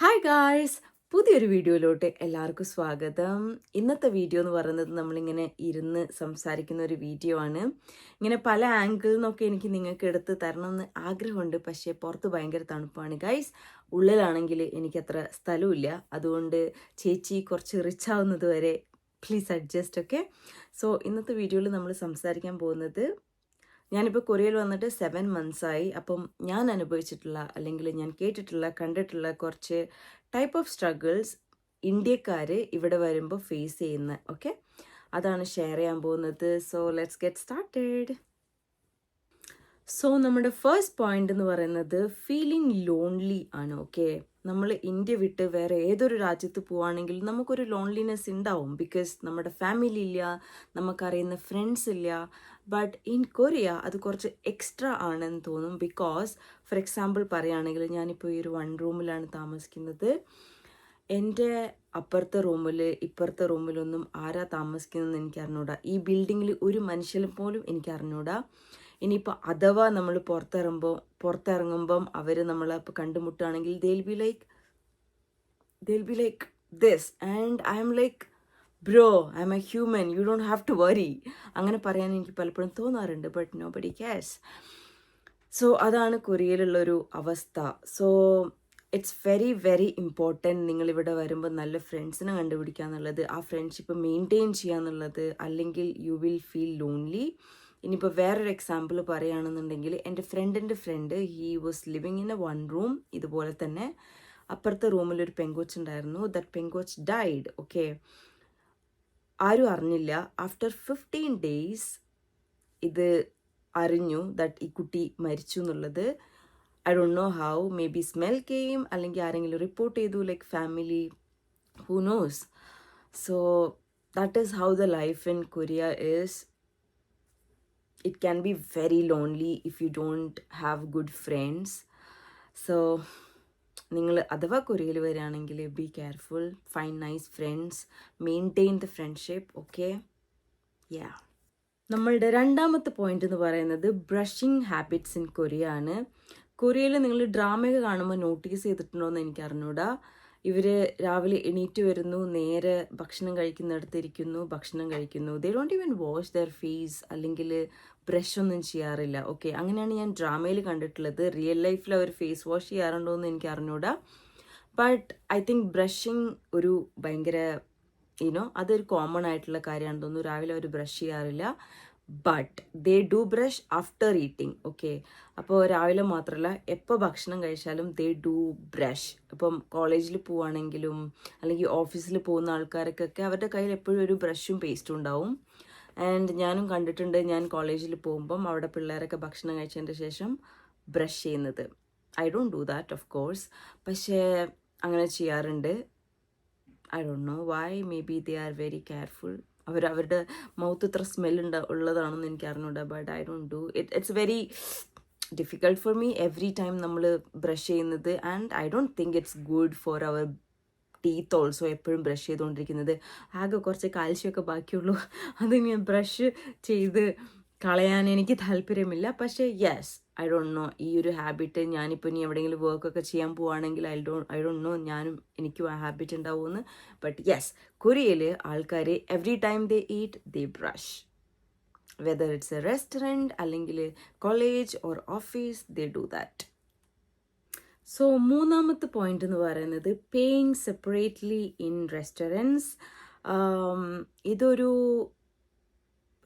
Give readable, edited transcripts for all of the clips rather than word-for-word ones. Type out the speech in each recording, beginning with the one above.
Hi guys, പുതിയൊരു വീഡിയോയിലോട്ട് എല്ലാവർക്കും സ്വാഗതം. ഇന്നത്തെ വീഡിയോ എന്ന് പറയുന്നത് നമ്മളിങ്ങനെ ഇരുന്ന് സംസാരിക്കുന്ന ഒരു വീഡിയോ ആണ്. ഇങ്ങനെ പല ആംഗിളിൽ നിന്നൊക്കെ എനിക്ക് നിങ്ങൾക്ക് എടുത്ത് തരണമെന്ന് ആഗ്രഹമുണ്ട്. പക്ഷേ പുറത്ത് ഭയങ്കര തണുപ്പാണ് ഗായ്സ്. ഉള്ളിലാണെങ്കിൽ എനിക്കത്ര സ്ഥലമില്ല. അതുകൊണ്ട് ചേച്ചി കുറച്ച് റിച്ച് ആവുന്നത് വരെ പ്ലീസ് അഡ്ജസ്റ്റ്. ഓക്കെ. സോ ഇന്നത്തെ വീഡിയോയിൽ നമ്മൾ സംസാരിക്കാൻ പോകുന്നത്, ഞാനിപ്പോൾ കൊറിയയിൽ വന്നിട്ട് 7 months ആയി. അപ്പം ഞാൻ അനുഭവിച്ചിട്ടുള്ള അല്ലെങ്കിൽ ഞാൻ കേട്ടിട്ടുള്ള കണ്ടിട്ടുള്ള കുറച്ച് ടൈപ്പ് ഓഫ് സ്ട്രഗിൾസ് ഇന്ത്യക്കാർ ഇവിടെ വരുമ്പോൾ ഫേസ് ചെയ്യുന്ന, ഓക്കെ, അതാണ് ഷെയർ ചെയ്യാൻ പോകുന്നത്. So let's get started. So നമ്മുടെ ഫസ്റ്റ് പോയിന്റ് എന്ന് പറയുന്നത് ഫീലിംഗ് ലോൺലി ആണ്. ഓക്കെ, നമ്മൾ ഇന്ത്യ വിട്ട് വേറെ ഏതൊരു രാജ്യത്ത് പോവുകയാണെങ്കിൽ നമുക്കൊരു ലോൺലിനെസ് ഉണ്ടാവും. ബിക്കോസ് നമ്മുടെ ഫാമിലി ഇല്ല, നമുക്കറിയുന്ന ഫ്രണ്ട്സ് ഇല്ല. ബട്ട് ഇൻ കൊറിയ അത് കുറച്ച് എക്സ്ട്രാ ആണെന്ന് തോന്നും. ബിക്കോസ് ഫോർ എക്സാമ്പിൾ പറയുകയാണെങ്കിൽ ഞാനിപ്പോൾ ഈ ഒരു 1 റൂമിലാണ് താമസിക്കുന്നത്. എൻ്റെ അപ്പുറത്തെ റൂമിൽ ഇപ്പുറത്തെ റൂമിലൊന്നും ആരാ താമസിക്കുന്നതെന്ന് എനിക്ക് അറിഞ്ഞൂടാ. ഈ ബിൽഡിങ്ങിൽ ഒരു മനുഷ്യനെ പോലും എനിക്ക് അറിഞ്ഞൂടാ. ഇനിയിപ്പോൾ അഥവാ നമ്മൾ പുറത്തിറങ്ങുമ്പം അവർ നമ്മളെ ഇപ്പോൾ കണ്ടുമുട്ടുകയാണെങ്കിൽ they'll be like this and I'm like, bro, I am a human, you don't have to worry. അങ്ങനെ പറയാൻ എനിക്ക് പലപ്പോഴും തോന്നാറുണ്ട്. But nobody CARES. സോ അതാണ് കൊറിയയിലുള്ളൊരു അവസ്ഥ. So it's very very important നിങ്ങളിവിടെ വരുമ്പോൾ നല്ല ഫ്രണ്ട്സിനെ കണ്ടുപിടിക്കുക എന്നുള്ളത്, ആ ഫ്രണ്ട്ഷിപ്പ് മെയിൻറ്റെയിൻ ചെയ്യുക എന്നുള്ളത്. അല്ലെങ്കിൽ യു വിൽ ഫീൽ ലോൺലി. ഇനിയിപ്പോൾ വേറൊരു എക്സാമ്പിൾ പറയുകയാണെന്നുണ്ടെങ്കിൽ, എൻ്റെ ഫ്രണ്ടിൻ്റെ friend, he was living in a 1 room. ഇതുപോലെ തന്നെ അപ്പുറത്തെ റൂമിലൊരു പെങ്കൊച്ചുണ്ടായിരുന്നു. ദറ്റ് പെങ്കൊച്ച് ഡൈഡ്. ഓക്കെ, ആരും അറിഞ്ഞില്ല. ആഫ്റ്റർ 15 days ഇത് അറിഞ്ഞു ദാറ്റ് ഈ കുട്ടി മരിച്ചു എന്നുള്ളത്. I don't know how, may be smell came, അല്ലെങ്കിൽ ആരെങ്കിലും റിപ്പോർട്ട് ചെയ്തു, like family, who knows. So that is how the life in Korea is. It can be very lonely if you don't have good friends. So നിങ്ങൾ അഥവാ കൊറിയയിൽ വരികയാണെങ്കിൽ be careful, find nice friends, maintain the friendship. Okay, ya. നമ്മളുടെ രണ്ടാമത്തെ point എന്ന് പറയുന്നത് brushing habits in Korea ആണ്. കൊറിയയിൽ നിങ്ങൾ ഡ്രാമയൊക്കെ കാണുമ്പോൾ നോട്ടീസ് ചെയ്തിട്ടുണ്ടോ എന്ന് എനിക്ക് അറിഞ്ഞൂടാ. ഇവർ രാവിലെ എണീറ്റ് വരുന്നു, നേരെ ഭക്ഷണം കഴിക്കുന്നിടത്തിരിക്കുന്നു, ഭക്ഷണം കഴിക്കുന്നു. They don't even wash their face, അല്ലെങ്കിൽ ബ്രഷ് ഒന്നും ചെയ്യാറില്ല. ഓക്കെ, അങ്ങനെയാണ് ഞാൻ ഡ്രാമയിൽ കണ്ടിട്ടുള്ളത്. റിയൽ ലൈഫിൽ അവർ ഫേസ് വാഷ് ചെയ്യാറുണ്ടോ എന്ന് എനിക്ക് അറിഞ്ഞൂടാ. ബട്ട് ഐ തിങ്ക് ബ്രഷിങ് ഒരു ഭയങ്കര അതൊരു കോമൺ ആയിട്ടുള്ള കാര്യമാണെന്ന് തോന്നുന്നു. രാവിലെ അവർ ബ്രഷ് ചെയ്യാറില്ല. But they do brush after eating. Okay, അപ്പോൾ രാവിലെ മാത്രമല്ല, എപ്പോൾ ഭക്ഷണം കഴിച്ചാലും ദേ ഡു ബ്രഷ്. ഇപ്പം കോളേജിൽ പോവുകയാണെങ്കിലും അല്ലെങ്കിൽ ഓഫീസിൽ പോകുന്ന ആൾക്കാർക്കൊക്കെ അവരുടെ കയ്യിൽ എപ്പോഴും ഒരു ബ്രഷും പേസ്റ്റും ഉണ്ടാവും. ആൻഡ് ഞാനും കണ്ടിട്ടുണ്ട്, ഞാൻ കോളേജിൽ പോകുമ്പം അവിടെ പിള്ളേരൊക്കെ ഭക്ഷണം കഴിച്ചതിൻ്റെ ശേഷം ബ്രഷ് ചെയ്യുന്നത്. I don't do that of course, പക്ഷേ അങ്ങനെ ചെയ്യാറുണ്ട്. I don't know why, maybe they are very careful. അവരുടെ മൗത്ത് ഇത്ര സ്മെൽ ഉള്ളതാണെന്ന് എനിക്ക് അറിഞ്ഞൂടാ. But I don't do it. It's very difficult for me every time നമ്മൾ ബ്രഷ് ചെയ്യുന്നത്. And I don't think it's good for our teeth also എപ്പോഴും brush ചെയ്തുകൊണ്ടിരിക്കുന്നത്. ആകെ കുറച്ച് കാൽസ്യമൊക്കെ ബാക്കിയുള്ളൂ, അത് ഞാൻ ബ്രഷ് ചെയ്ത് കളയാൻ എനിക്ക് താല്പര്യമില്ല. പക്ഷേ യെസ്, ഐ ഡോണ്ട് നോ, ഈ ഒരു ഹാബിറ്റ് ഞാനിപ്പോൾ ഇനി എവിടെയെങ്കിലും വർക്കൊക്കെ ചെയ്യാൻ പോവുകയാണെങ്കിൽ ഐ ഡോണ്ട് നോ എനിക്കും ആ ഹാബിറ്റ് ഉണ്ടാവുമെന്ന്. ബട്ട് യെസ്, കൊറിയയിൽ ആൾക്കാർ every time they eat they brush, whether it's a restaurant അല്ലെങ്കിൽ college or office, they do that. So മൂന്നാമത്തെ പോയിന്റ് എന്ന് പറയുന്നത് പേയിങ് സെപ്പറേറ്റ്ലി ഇൻ റെസ്റ്റോറൻറ്റ്സ്. ഇതൊരു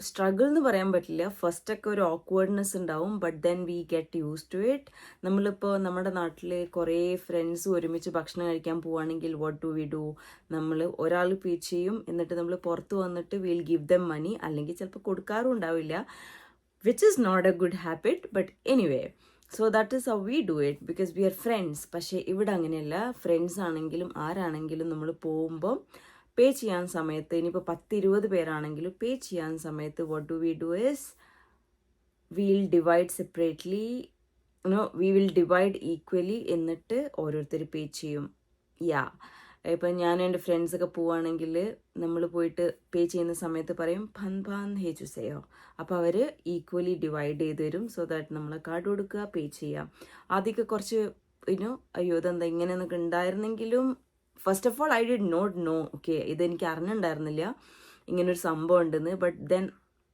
സ്ട്രഗിൾ എന്ന് പറയാൻ പറ്റില്ല. ഫസ്റ്റൊക്കെ ഒരു ഓക്വേർഡ്നെസ് ഉണ്ടാവും, but then we get use to it. നമ്മളിപ്പോൾ നമ്മുടെ നാട്ടിൽ കുറേ ഫ്രണ്ട്സ് ഒരുമിച്ച് ഭക്ഷണം കഴിക്കാൻ പോവുകയാണെങ്കിൽ വാട്ട് ഡു വി ഡു, നമ്മൾ ഒരാൾ പേ ചെയ്യും, എന്നിട്ട് നമ്മൾ പുറത്ത് വന്നിട്ട് വിൽ ഗിവ് ദം മണി, അല്ലെങ്കിൽ ചിലപ്പോൾ കൊടുക്കാറും ഉണ്ടാവില്ല, which is not a good habit. But anyway, so that is how we do it because we are friends. പക്ഷേ ഇവിടെ അങ്ങനെയല്ല. ഫ്രണ്ട്സ് ആണെങ്കിലും ആരാണെങ്കിലും നമ്മൾ പോകുമ്പോൾ പേ ചെയ്യാൻ സമയത്ത്, ഇനിയിപ്പോൾ 10-20 പേരാണെങ്കിലും പേ ചെയ്യാൻ സമയത്ത് what do we do is will divide separately, we will divide equally, എന്നിട്ട് ഓരോരുത്തർ പേ ചെയ്യും. യാ, ഇപ്പം ഞാൻ എൻ്റെ ഫ്രണ്ട്സൊക്കെ പോവുകയാണെങ്കിൽ നമ്മൾ പോയിട്ട് പേ ചെയ്യുന്ന സമയത്ത് പറയും ഭൻ ഹേ ചുസയോ, അപ്പോൾ അവർ ഈക്വലി ഡിവൈഡ് ചെയ്ത് തരും. സോ ദാറ്റ് നമ്മൾ കാർഡ് കൊടുക്കുക, പേ ചെയ്യുക. ആദ്യമൊക്കെ കുറച്ച് അയ്യോ ഇതെന്താ ഇങ്ങനെയൊക്കെ ഉണ്ടായിരുന്നെങ്കിലും first of all I did not know okay ഇതെനിക്ക് അറിഞ്ഞിട്ടുണ്ടായിരുന്നില്ല ഇങ്ങനൊരു സംഭവം ഉണ്ടെന്ന്. But then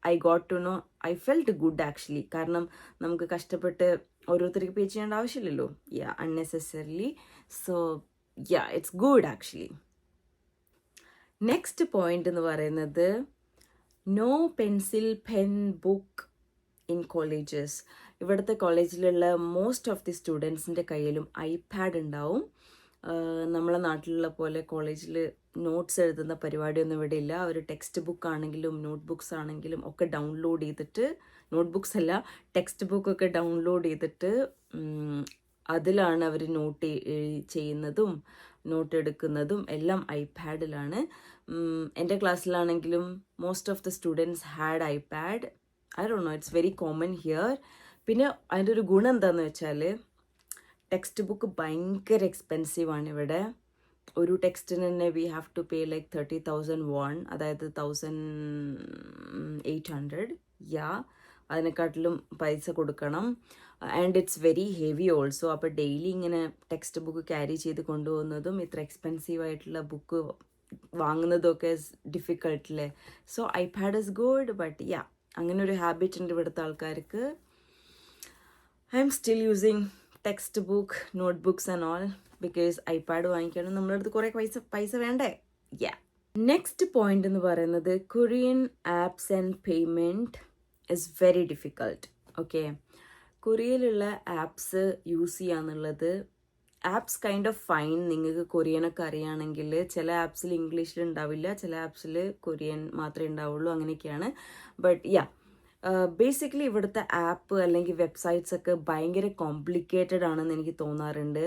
I got to know, I felt good actually. കാരണം നമുക്ക് കഷ്ടപ്പെട്ട് ഓരോരുത്തർക്ക് പേ ചെയ്യേണ്ട ആവശ്യമില്ലല്ലോ, unnecessarily. So it's good actually. Next point എന്ന് പറയുന്നത് no pencil pen book in colleges. ഇവിടുത്തെ കോളേജിലുള്ള മോസ്റ്റ് ഓഫ് ദി സ്റ്റുഡൻസിൻ്റെ കയ്യിലും ഐപാഡ് ഉണ്ടാവും. നമ്മളെ നാട്ടിലുള്ള പോലെ കോളേജിൽ നോട്ട്സ് എഴുതുന്ന പരിപാടിയൊന്നും ഇവിടെ ഇല്ല. അവർ ടെക്സ്റ്റ് ബുക്ക് ആണെങ്കിലും നോട്ട് ബുക്സ് ആണെങ്കിലും ഒക്കെ ഡൗൺലോഡ് ചെയ്തിട്ട്, നോട്ട് ബുക്സ് അല്ല ടെക്സ്റ്റ് ബുക്കൊക്കെ ഡൗൺലോഡ് ചെയ്തിട്ട് അതിലാണ് അവർ നോട്ട് ചെയ്യുന്നതും നോട്ട് എടുക്കുന്നതും എല്ലാം ഐപാഡിലാണ്. എൻ്റെ ക്ലാസ്സിലാണെങ്കിലും most of the students had iPad. I don't know, it's very common here. പിന്നെ അതിൻ്റെ ഒരു ഗുണം എന്താണെന്ന് വെച്ചാൽ ടെക്സ്റ്റ് ബുക്ക് ഭയങ്കര എക്സ്പെൻസീവ് ആണ് ഇവിടെ. ഒരു ടെക്സ്റ്റിന് തന്നെ we have to pay like 30,000 won, അതായത് 1,800. അതിനെക്കാട്ടിലും പൈസ കൊടുക്കണം. And it's very heavy also. അപ്പോൾ ഡെയിലി ഇങ്ങനെ ടെക്സ്റ്റ് ബുക്ക് ക്യാരി ചെയ്ത് കൊണ്ടുപോകുന്നതും ഇത്ര എക്സ്പെൻസീവ് ആയിട്ടുള്ള ബുക്ക് വാങ്ങുന്നതൊക്കെ ഡിഫിക്കൾട്ട് അല്ലേ. So iPad is good. But അങ്ങനെ ഒരു ഹാബിറ്റ് ഉണ്ട് ഇവിടുത്തെ ആൾക്കാർക്ക്. I'm still using text book, note books and all, because iPad വാങ്ങിക്കണം നമ്മുടെ അടുത്ത് കുറേ പൈസ വേണ്ടേ. നെക്സ്റ്റ് പോയിന്റ് എന്ന് പറയുന്നത് Korean apps and payment is very difficult. Okay, കൊറിയയിലുള്ള ആപ്സ് യൂസ് ചെയ്യാന്നുള്ളത്, ആപ്സ് കൈൻഡ് ഓഫ് ഫൈൻ. നിങ്ങൾക്ക് കൊറിയനൊക്കെ അറിയുകയാണെങ്കിൽ ചില ആപ്സിൽ ഇംഗ്ലീഷിൽ ഉണ്ടാവില്ല, ചില ആപ്സിൽ കൊറിയൻ മാത്രമേ ഉണ്ടാവുള്ളൂ, അങ്ങനെയൊക്കെയാണ്. ബട്ട് ബേസിക്കലി ഇവിടുത്തെ ആപ്പ് അല്ലെങ്കിൽ വെബ്സൈറ്റ്സ് ഒക്കെ ഭയങ്കര കോംപ്ലിക്കേറ്റഡ് ആണെന്ന് എനിക്ക് തോന്നാറുണ്ട്.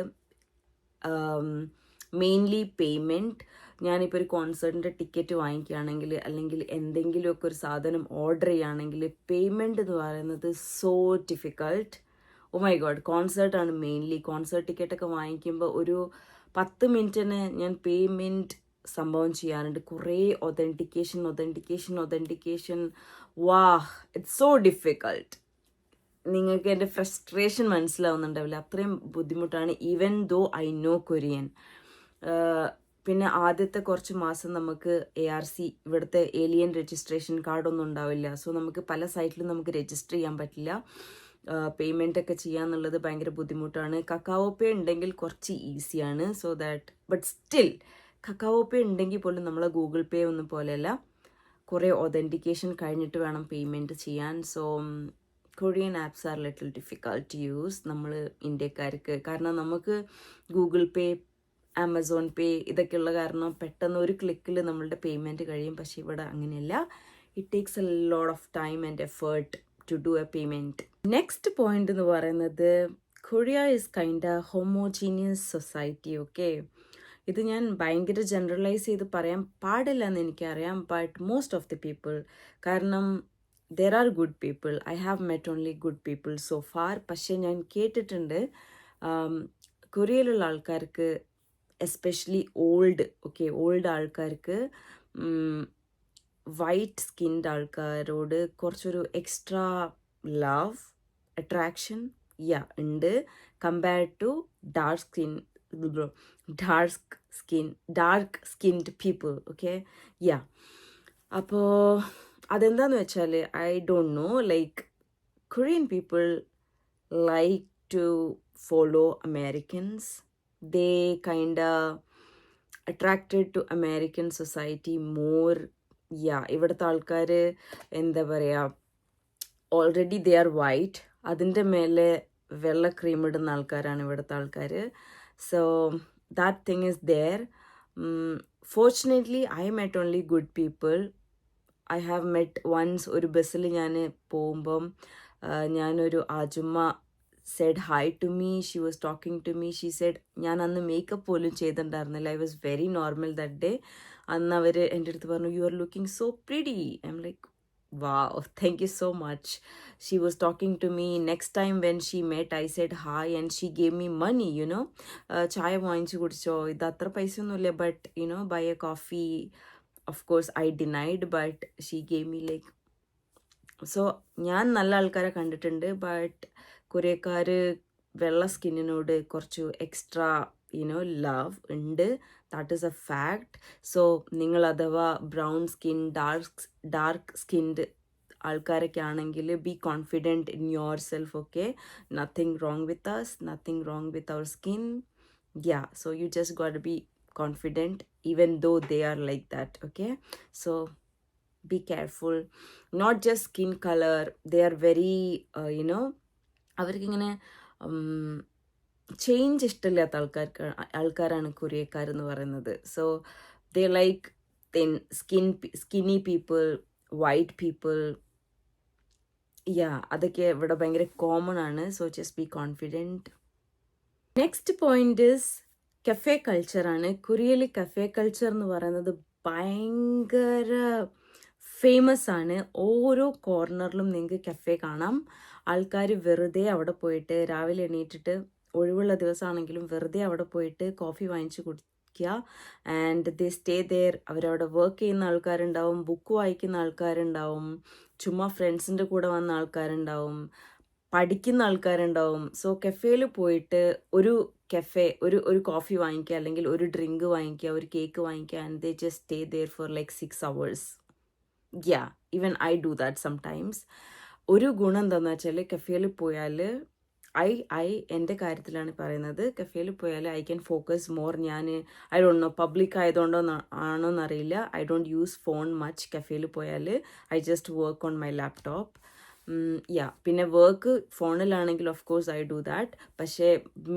Mainly payment. ഞാനിപ്പോൾ ഒരു കോൺസേർട്ടിൻ്റെ ടിക്കറ്റ് വാങ്ങിക്കുകയാണെങ്കിൽ അല്ലെങ്കിൽ എന്തെങ്കിലുമൊക്കെ ഒരു സാധനം ഓർഡർ ചെയ്യുകയാണെങ്കിൽ പേയ്മെൻറ്റ് എന്ന് പറയുന്നത് so difficult. Oh my God, കോൺസേർട്ടാണ് മെയിൻലി. കോൺസേർട്ട് ടിക്കറ്റൊക്കെ വാങ്ങിക്കുമ്പോൾ ഒരു 10 മിനിറ്റിന് ഞാൻ പേയ്മെൻറ്റ് സംഭവം ചെയ്യാറുണ്ട്. കുറേ ഒതൻറ്റിക്കേഷൻ. It's so difficult. നിങ്ങൾക്ക് എൻ്റെ ഫ്രസ്ട്രേഷൻ മനസ്സിലാവുന്നുണ്ടാവില്ല, അത്രയും ബുദ്ധിമുട്ടാണ്. Even though I know Korean. പിന്നെ ആദ്യത്തെ കുറച്ച് മാസം നമുക്ക് ARC, ഇവിടുത്തെ ഏലിയൻ രജിസ്ട്രേഷൻ കാർഡൊന്നും ഉണ്ടാവില്ല. സോ നമുക്ക് പല സൈറ്റിലും നമുക്ക് രജിസ്റ്റർ ചെയ്യാൻ പറ്റില്ല. പേയ്മെൻ്റ് ഒക്കെ ചെയ്യാന്നുള്ളത് ഭയങ്കര ബുദ്ധിമുട്ടാണ്. കക്കാവോ പേ ഉണ്ടെങ്കിൽ കുറച്ച് ഈസിയാണ്. സോ ദാറ്റ്, ബട്ട് സ്റ്റിൽ കക്കാവോ പേ ഉണ്ടെങ്കിൽ പോലും നമ്മളെ ഗൂഗിൾ പേ ഒന്നും പോലെയല്ല, കുറേ ഒതൻറ്റിക്കേഷൻ കഴിഞ്ഞിട്ട് വേണം പേയ്മെൻറ്റ് ചെയ്യാൻ. So Korean apps are little difficult to use നമ്മൾ ഇന്ത്യക്കാർക്ക്. കാരണം നമുക്ക് ഗൂഗിൾ പേ, ആമസോൺ പേ ഇതൊക്കെ ഉള്ള കാരണം പെട്ടെന്ന് ഒരു ക്ലിക്കിൽ നമ്മളുടെ പേയ്മെൻറ്റ് കഴിയും. പക്ഷേ ഇവിടെ അങ്ങനെയല്ല. It takes a lot of time and effort to do a payment. Next point എന്ന് പറയുന്നത് Korea is kind homogeneous society. Okay, ഇത് ഞാൻ ഭയങ്കര ജനറലൈസ് ചെയ്ത് പറയാൻ പാടില്ല എന്ന് എനിക്കറിയാം. But most of the people, കാരണം there are good people. I have met only good people so far. പക്ഷേ ഞാൻ കേട്ടിട്ടുണ്ട് കൊറിയയിലുള്ള ആൾക്കാർക്ക്, എസ്പെഷ്യലി ഓൾഡ് ആൾക്കാർക്ക്, വൈറ്റ് സ്കിൻഡ് ആൾക്കാരോട് കുറച്ചൊരു എക്സ്ട്രാ ലവ്, അട്രാക്ഷൻ ഉണ്ട് compared to dark skinned people. Okay, അപ്പോൾ അതെന്താന്ന് വെച്ചാൽ I don't know, like Korean people like to follow Americans. they kind of attracted to American society more. ഇവിടുത്തെ ആൾക്കാർ എന്താ പറയുക, ഓൾറെഡി ദേ ആർ വൈറ്റ്, അതിൻ്റെ മേലെ വെള്ള ക്രീം ഇടുന്ന ആൾക്കാരാണ് ഇവിടുത്തെ ആൾക്കാർ. So that thing is there. Fortunately I met only good people. I have met once, ഒരു ബസ്സിൽ ഞാൻ പോകുമ്പം ഞാനൊരു ആജുമ്മ said hi to me. She was talking to me. She said, ഞാൻ അന്ന് മേക്കപ്പ് പോലും ചെയ്തിട്ടുണ്ടായിരുന്നില്ല. I was very normal that day. അന്ന് അവർ എൻ്റെ അടുത്ത് പറഞ്ഞു, you are looking so pretty. I'm like, wow, thank you so much. She was talking to me. Next time when she met, I said hi and she gave me money, ചായ വാങ്ങിച്ചു കുടിച്ചോ, ഇത് അത്ര പൈസയൊന്നുമില്ല, but buy a coffee. Of course I denied, but she gave me like. So ഞാൻ നല്ല ആൾക്കാരെ കണ്ടിട്ടുണ്ട്, but കൊറിയക്കാർ വെള്ള സ്കിന്നിനോട് കുറച്ച് എക്സ്ട്രാ ലവ് ഉണ്ട്. That is a fact. So നിങ്ങൾ അഥവാ ബ്രൗൺ സ്കിൻ, ഡാർക്ക് സ്കിൻഡ് ആൾക്കാരൊക്കെ ആണെങ്കിൽ be confident in yourself. Okay, nothing wrong with us, nothing wrong with our skin. Yeah, so you just got to be confident even though they are like that. Okay, so be careful. Not just skin color, they are very അവർക്കിങ്ങനെ change ഇഷ്ടമില്ലാത്ത ആൾക്കാരാണ് കൊറിയക്കാരെന്ന് പറയുന്നത്. So they like thin skinny people, white people. അതൊക്കെ ഇവിടെ ഭയങ്കര common ആണ്. So just be confident. Next point is cafe കൾച്ചറാണ്. കൊറിയയിൽ കഫേ കൾച്ചർ എന്ന് പറയുന്നത് ഭയങ്കര ഫേമസ് ആണ്. ഓരോ കോർണറിലും നിങ്ങൾക്ക് കഫേ കാണാം. ആൾക്കാർ വെറുതെ അവിടെ പോയിട്ട് രാവിലെ എണീറ്റിട്ട്, ഒഴിവുള്ള ദിവസമാണെങ്കിലും വെറുതെ അവിടെ പോയിട്ട് കോഫി വാങ്ങിച്ച് കുടിക്കുക. And they stay there. അവരവിടെ വർക്ക് ചെയ്യുന്ന ആൾക്കാരുണ്ടാവും, ബുക്ക് വായിക്കുന്ന ആൾക്കാരുണ്ടാവും, ചുമ്മാ ഫ്രണ്ട്സിൻ്റെ കൂടെ വന്ന ആൾക്കാരുണ്ടാവും, പഠിക്കുന്ന ആൾക്കാരുണ്ടാവും. സോ കഫേയിൽ പോയിട്ട് ഒരു കോഫി വാങ്ങിക്കുക, അല്ലെങ്കിൽ ഒരു ഡ്രിങ്ക് വാങ്ങിക്കുക, ഒരു കേക്ക് വാങ്ങിക്കുക, and they just stay there for like 6 hours. Even I do that sometimes. ഒരു ഗുണം എന്താണെന്ന് വെച്ചാൽ കഫേയിൽ പോയാൽ എൻ്റെ കാര്യത്തിലാണ് പറയുന്നത്, കഫേയിൽ പോയാൽ I can focus more. I don't know, public ആയതുകൊണ്ടോ ആണോന്നറിയില്ല, I don't use phone much കഫേയിൽ പോയാൽ. I just work on my laptop. പിന്നെ വർക്ക് ഫോണിലാണെങ്കിൽ of course I do that. പക്ഷേ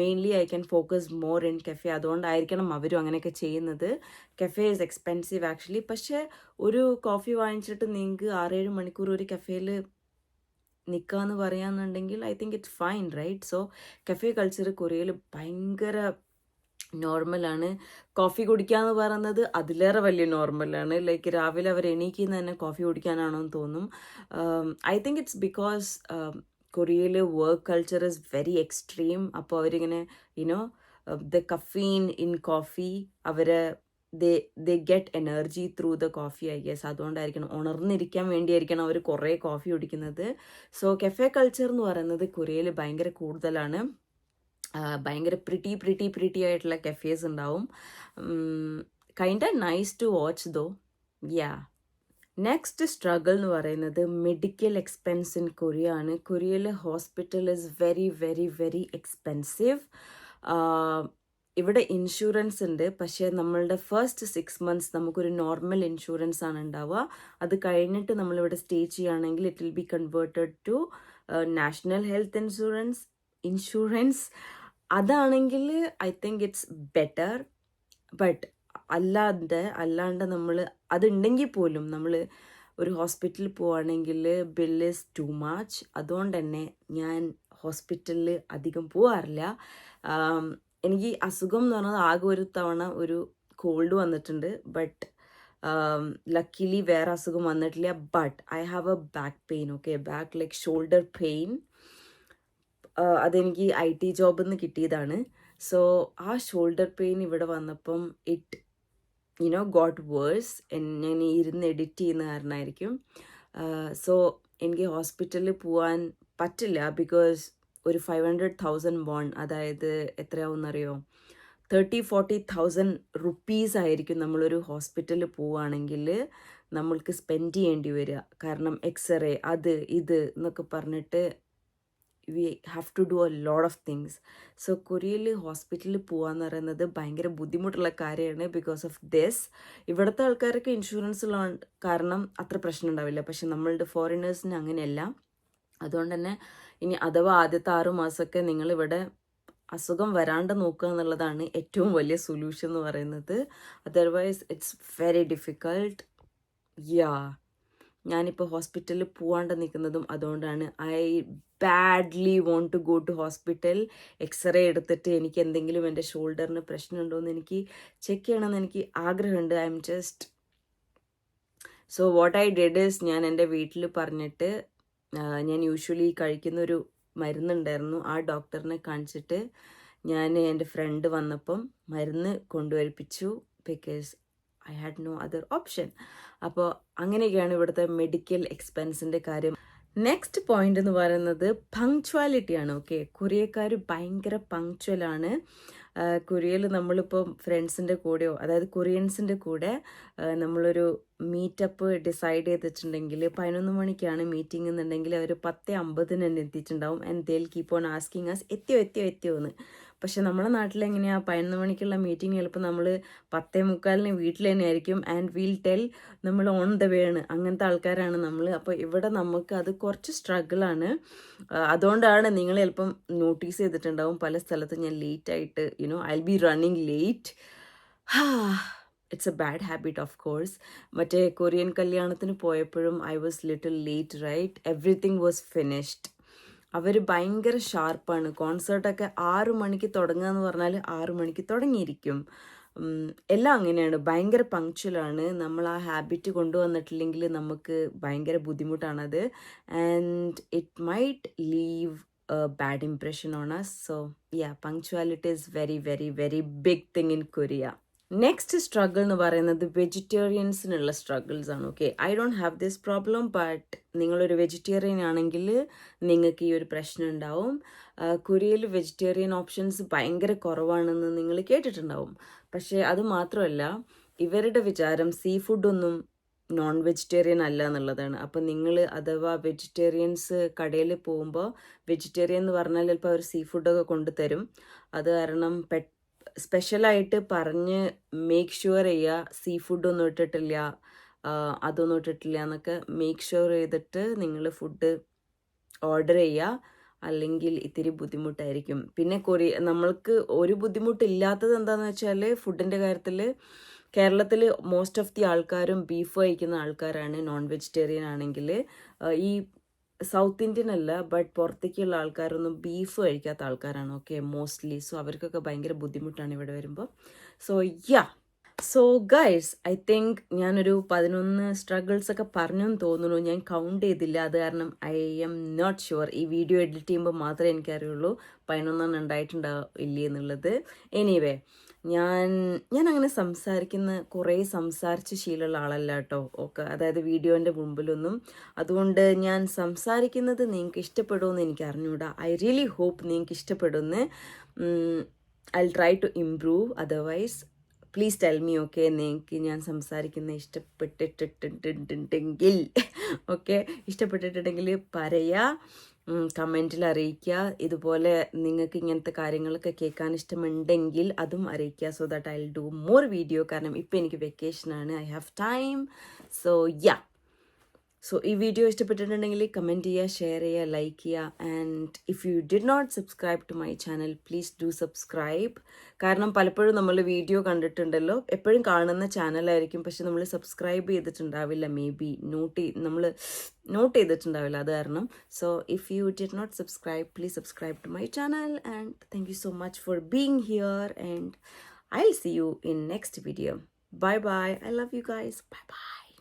mainly I can focus more in cafe. അതുകൊണ്ടായിരിക്കണം അവരും അങ്ങനെയൊക്കെ ചെയ്യുന്നത്. Cafe is expensive actually. പക്ഷേ ഒരു കോഫി വാങ്ങിച്ചിട്ട് നിങ്ങൾക്ക് 6-7 മണിക്കൂർ ഒരു കഫേയിൽ നിൽക്കാമെന്ന് പറയാന്നുണ്ടെങ്കിൽ I think it's fine, right? So cafe culture കൊറിയയിൽ ഭയങ്കര നോർമലാണ്. കോഫി കുടിക്കാന്ന് പറയുന്നത് അതിലേറെ വലിയ നോർമലാണ്. ലൈക്ക് രാവിലെ അവർ എണീക്കുന്ന തന്നെ കോഫി കുടിക്കാനാണോ എന്ന് തോന്നും. ഐ തിങ്ക് ഇറ്റ്സ് ബിക്കോസ് കൊറിയയിൽ work culture is very extreme. അപ്പോൾ അവരിങ്ങനെ the caffeine in coffee, they get energy through the coffee, I guess. അതുകൊണ്ടായിരിക്കണം, ഉണർന്നിരിക്കാൻ വേണ്ടിയായിരിക്കണം അവർ കുറേ കോഫി കുടിക്കുന്നത്. സോ കഫേ കൾച്ചർ എന്ന് പറയുന്നത് കൊറിയയിൽ ഭയങ്കര കൂടുതലാണ്. ഭയങ്കര പ്രിറ്റി ആയിട്ടുള്ള കഫേസ് ഉണ്ടാവും. Kind nice to watch though. Next struggle എന്ന് പറയുന്നത് മെഡിക്കൽ എക്സ്പെൻസ് ഇൻ കൊറിയ ആണ്. കൊറിയയിൽ hospital is very very very expensive. ഇവിടെ ഇൻഷുറൻസ് ഉണ്ട്, പക്ഷേ നമ്മളുടെ ഫസ്റ്റ് 6 months നമുക്കൊരു നോർമൽ ഇൻഷുറൻസ് ആണ് ഉണ്ടാവുക. അത് കഴിഞ്ഞിട്ട് നമ്മളിവിടെ സ്റ്റേ ചെയ്യുകയാണെങ്കിൽ it will be converted to national health insurance. അതാണെങ്കിൽ I think it's better. But അല്ലാണ്ട് നമ്മൾ അതുണ്ടെങ്കിൽ പോലും നമ്മൾ ഒരു ഹോസ്പിറ്റലിൽ പോവുകയാണെങ്കിൽ ബില്ല് ഈസ് ടു മച്ച്. അതുകൊണ്ട് തന്നെ ഞാൻ ഹോസ്പിറ്റലിൽ അധികം പോവാറില്ല. എനിക്ക് അസുഖം എന്ന് പറഞ്ഞാൽ ആകെ ഒരു തവണ ഒരു കോൾഡ് വന്നിട്ടുണ്ട്. ബട്ട് ലക്കിലി വേറെ അസുഖം വന്നിട്ടില്ല. But I have A back pain. Okay, back like shoulder pain. അതെനിക്ക് IT ജോബിൽ നിന്ന് കിട്ടിയതാണ്. സോ ആ ഷോൾഡർ പെയിൻ ഇവിടെ വന്നപ്പം ഇറ്റ് ഗോട്ട് വേഴ്സ്. ഞാൻ ഇരുന്ന് എഡിറ്റ് ചെയ്യുന്ന കാരണമായിരിക്കും. സോ എനിക്ക് ഹോസ്പിറ്റലിൽ പോകാൻ പറ്റില്ല. ബിക്കോസ് ഒരു 500,000 won, അതായത് എത്രയാവുമെന്നറിയോ, 30,000-40,000 rupees ആയിരിക്കും നമ്മളൊരു ഹോസ്പിറ്റലിൽ പോവുകയാണെങ്കിൽ നമ്മൾക്ക് സ്പെൻഡ് ചെയ്യേണ്ടി വരിക. കാരണം എക്സ്റേ അത് ഇത് എന്നൊക്കെ പറഞ്ഞിട്ട് we have to do a lot of things. So കൊറിയയിൽ ഹോസ്പിറ്റലിൽ പോകാന്ന് പറയുന്നത് ഭയങ്കര ബുദ്ധിമുട്ടുള്ള കാര്യമാണ്. ബിക്കോസ് ഓഫ് ദിസ്, ഇവിടുത്തെ ആൾക്കാർക്ക് ഇൻഷുറൻസ് ഉള്ള കാരണം അത്ര പ്രശ്നം ഉണ്ടാവില്ല. പക്ഷെ നമ്മളുടെ ഫോറിനേഴ്സിന് അങ്ങനെയല്ല. അതുകൊണ്ട് തന്നെ ഇനി അഥവാ ആദ്യത്തെ 6 മാസമൊക്കെ നിങ്ങളിവിടെ അസുഖം വരാണ്ട് നോക്കുക എന്നുള്ളതാണ് ഏറ്റവും വലിയ സൊല്യൂഷൻ എന്ന് പറയുന്നത്. Otherwise it's very difficult. ഞാനിപ്പോൾ ഹോസ്പിറ്റലിൽ പോകാണ്ട് നിൽക്കുന്നതും അതുകൊണ്ടാണ്. I badly want to go to hospital. X-ray എടുത്തിട്ട് എനിക്ക് എന്തെങ്കിലും എൻ്റെ ഷോൾഡറിന് പ്രശ്നമുണ്ടോ എന്ന് എനിക്ക് ചെക്ക് ചെയ്യണമെന്ന് എനിക്ക് ആഗ്രഹമുണ്ട്. I am just so what I did is, ഞാൻ എൻ്റെ വീട്ടിൽ പറഞ്ഞിട്ട് ഞാൻ യൂഷ്വലി കഴിക്കുന്നൊരു മരുന്നുണ്ടായിരുന്നു. ആ ഡോക്ടറിനെ കാണിച്ചിട്ട് ഞാൻ എൻ്റെ ഫ്രണ്ട് വന്നപ്പം മരുന്ന് കൊണ്ടുവരിപ്പിച്ചു. Because I had no other option. അപ്പോൾ അങ്ങനെയൊക്കെയാണ് ഇവിടുത്തെ മെഡിക്കൽ എക്സ്പെൻസിൻ്റെ കാര്യം. നെക്സ്റ്റ് പോയിന്റ് എന്ന് പറയുന്നത് പങ്ക്ച്വാലിറ്റിയാണ്. ഓക്കെ, കൊറിയക്കാർ ഭയങ്കര പങ്ക്ച്വലാണ്. കൊറിയയിൽ നമ്മളിപ്പോൾ ഫ്രണ്ട്സിൻ്റെ കൂടെയോ അതായത് കൊറിയൻസിൻ്റെ കൂടെ നമ്മളൊരു മീറ്റപ്പ് ഡിസൈഡ് ചെയ്തിട്ടുണ്ടെങ്കിൽ 11 മണിക്കാണ് മീറ്റിംഗ് എന്നുണ്ടെങ്കിൽ അവർ 10:50 തന്നെ എത്തിയിട്ടുണ്ടാവും. And they keep on asking us എത്തിയോ എന്ന്. പക്ഷെ നമ്മുടെ നാട്ടിലെങ്ങനെയാണ് 11 മണിക്കുള്ള മീറ്റിംഗ് ചിലപ്പോൾ നമ്മൾ 10:45 വീട്ടിൽ തന്നെ ആയിരിക്കും. ആൻഡ് വീൽ ടെൽ നമ്മൾ ഓൺ ദ വേ ആണ്. അങ്ങനത്തെ ആൾക്കാരാണ് നമ്മൾ. അപ്പോൾ ഇവിടെ നമുക്ക് അത് കുറച്ച് സ്ട്രഗിളാണ്. അതുകൊണ്ടാണ് നിങ്ങൾ ചിലപ്പം നോട്ടീസ് ചെയ്തിട്ടുണ്ടാവും പല സ്ഥലത്തും ഞാൻ ലേറ്റായിട്ട് I be running late. It's a bad habit of course. മറ്റേ കൊറിയൻ കല്യാണത്തിന് പോയപ്പോഴും I was little late right. Everything was finished. അവർ ഭയങ്കര ഷാർപ്പാണ്. കോൺസേർട്ടൊക്കെ 6 മണിക്ക് തുടങ്ങുക എന്ന് പറഞ്ഞാൽ 6 മണിക്ക് തുടങ്ങിയിരിക്കും. എല്ലാം അങ്ങനെയാണ്, ഭയങ്കര പങ്ക്ച്വലാണ്. നമ്മൾ ആ ഹാബിറ്റ് കൊണ്ടുവന്നിട്ടില്ലെങ്കിൽ നമുക്ക് ഭയങ്കര ബുദ്ധിമുട്ടാണത്. And it might leave a bad impression on us. So punctuality is very very very big thing in Korea. Next struggle എന്ന് പറയുന്നത് വെജിറ്റേറിയൻസിനുള്ള സ്ട്രഗിൾസ് ആണ്. Okay, I don't have this problem, but നിങ്ങളൊരു വെജിറ്റേറിയൻ ആണെങ്കിൽ നിങ്ങൾക്ക് ഈ ഒരു പ്രശ്നം ഉണ്ടാവും. കൊറിയയിൽ വെജിറ്റേറിയൻ ഓപ്ഷൻസ് ഭയങ്കര കുറവാണെന്ന് നിങ്ങൾ കേട്ടിട്ടുണ്ടാവും. പക്ഷേ അത് മാത്രമല്ല, ഇവരുടെ വിചാരം സീ ഫുഡൊന്നും നോൺ വെജിറ്റേറിയൻ അല്ല എന്നുള്ളതാണ്. അപ്പം നിങ്ങൾ അഥവാ വെജിറ്റേറിയൻസ് കടയിൽ പോകുമ്പോൾ വെജിറ്റേറിയൻ എന്ന് പറഞ്ഞാൽ ചിലപ്പോൾ അവർ സീ ഫുഡൊക്കെ കൊണ്ടുതരും. അത് കാരണം സ്പെഷ്യലായിട്ട് പറഞ്ഞ് മേക്ക് ഷുവർ ചെയ്യുക സീ ഫുഡൊന്നും ഇട്ടിട്ടില്ല, അതൊന്നും ഇട്ടിട്ടില്ല എന്നൊക്കെ മേക്ക് ഷുവർ ചെയ്തിട്ട് നിങ്ങൾ ഫുഡ് ഓർഡർ ചെയ്യുക. അല്ലെങ്കിൽ ഇത്തിരി ബുദ്ധിമുട്ടായിരിക്കും. പിന്നെ നമ്മൾക്ക് ഒരു ബുദ്ധിമുട്ടില്ലാത്തത് എന്താണെന്ന് വെച്ചാൽ ഫുഡിൻ്റെ കാര്യത്തിൽ കേരളത്തിൽ മോസ്റ്റ് ഓഫ് ദി ആൾക്കാരും ബീഫ് കഴിക്കുന്ന ആൾക്കാരാണ് നോൺ വെജിറ്റേറിയൻ ആണെങ്കിൽ. ഈ സൗത്ത് ഇന്ത്യൻ അല്ല, ബട്ട് പുറത്തേക്കുള്ള ആൾക്കാരൊന്നും ബീഫ് കഴിക്കാത്ത ആൾക്കാരാണ്. Okay, mostly. സോ അവർക്കൊക്കെ ഭയങ്കര ബുദ്ധിമുട്ടാണ് ഇവിടെ വരുമ്പോൾ. സോ ഗൈസ്, ഐ തിങ്ക് ഞാനൊരു 11 സ്ട്രഗിൾസ് ഒക്കെ പറഞ്ഞെന്ന് തോന്നുന്നു. ഞാൻ കൗണ്ട് ചെയ്തില്ല, അത് കാരണം ഐ എം നോട്ട് ഷുവർ. ഈ വീഡിയോ എഡിറ്റ് ചെയ്യുമ്പോൾ മാത്രമേ എനിക്കറിയുള്ളൂ 11 ഉണ്ടായിട്ടുണ്ടാവില്ലേ എന്നുള്ളത്. എനിവേ, ഞാൻ അങ്ങനെ കുറേ സംസാരിച്ച് ശീലമുള്ള ആളല്ല കേട്ടോ. ഓക്കെ, അതായത് വീഡിയോൻ്റെ മുമ്പിലൊന്നും. അതുകൊണ്ട് ഞാൻ സംസാരിക്കുന്നത് നിങ്ങൾക്ക് ഇഷ്ടപ്പെടുമെന്ന് എനിക്ക് അറിഞ്ഞൂടാ. ഐ റിയലി ഹോപ്പ് നിങ്ങൾക്ക് ഇഷ്ടപ്പെടുമെന്ന്. I try to improve. Otherwise please tell me. Okay, നിങ്ങൾക്ക് ഞാൻ സംസാരിക്കുന്നത് ഇഷ്ടപ്പെട്ടിട്ടുണ്ടെങ്കിൽ ഇഷ്ടപ്പെട്ടിട്ടുണ്ടെങ്കിൽ പറയുക, കമൻറ്റിൽ അറിയിക്കുക. ഇതുപോലെ നിങ്ങൾക്ക് ഇങ്ങനത്തെ കാര്യങ്ങളൊക്കെ കേൾക്കാൻ ഇഷ്ടമുണ്ടെങ്കിൽ അതും അറിയിക്കുക. So that I will do more video. കാരണം ഇപ്പം എനിക്ക് വെക്കേഷനാണ്, ഐ ഹാവ് ടൈം. സോ ഈ വീഡിയോ ഇഷ്ടപ്പെട്ടിട്ടുണ്ടെങ്കിൽ കമൻറ്റ് ചെയ്യുക, ഷെയർ ചെയ്യുക, ലൈക്ക് ചെയ്യുക. And if you did not subscribe to my channel, please do subscribe. കാരണം പലപ്പോഴും നമ്മൾ വീഡിയോ കണ്ടിട്ടുണ്ടല്ലോ, എപ്പോഴും കാണുന്ന ചാനലായിരിക്കും, പക്ഷെ നമ്മൾ സബ്സ്ക്രൈബ് ചെയ്തിട്ടുണ്ടാവില്ല. മേ ബി നമ്മൾ നോട്ട് ചെയ്തിട്ടുണ്ടാവില്ല, അത് കാരണം. So if you did not subscribe, please subscribe to my channel. And thank you so much for being here. And I'll see you in next video. Bye bye. I love you guys. Bye bye.